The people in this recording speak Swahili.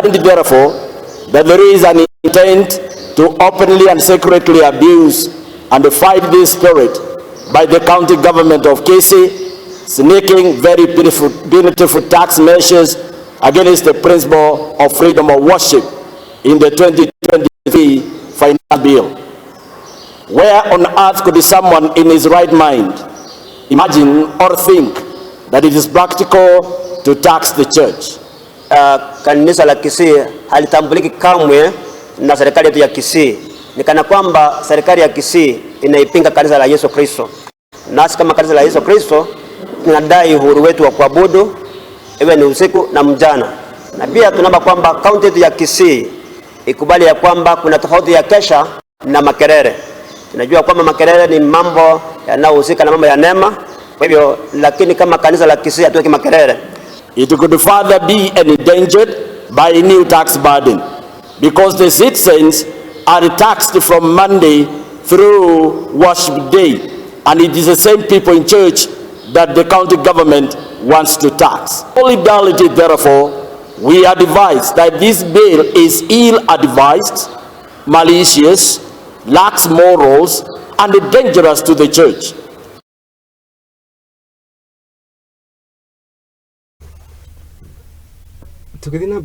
find therefore that there is an intent to openly and secretly abuse and fight this spirit by the county government of Kisii, sneaking very punitive tax measures against the principle of freedom of worship in the 2023 finance bill. Where on earth could someone in his right mind imagine or think that it is practical to tax the church? Kanisa la Kisii halitambuliki kamwe na serikali yetu ya Kisii. Ni kana kwamba serikali ya Kisii inaipinga kanisa la Yesu Kristo. Nasi kama kanisa la Yesu Kristo tunadai uhuru wetu wa kuabudu iwe ni usiku na mchana. Na pia tunaomba kwamba kaunti yetu ya Kisii ikubali ya kwamba kuna tofauti ya kesha na makerere. Tunajua kwamba makerere ni mambo yanayohusika na mambo ya neema. Kwa hivyo lakini kama kanisa la Kisii hatuweki makerere. It could further be endangered by a new tax burden because the citizens are taxed from Monday through worship day, and it is the same people in church that the county government wants to tax. Solidarity, therefore, we advise that this bill is ill-advised, malicious, lacks morals, and dangerous to the church. Tukithina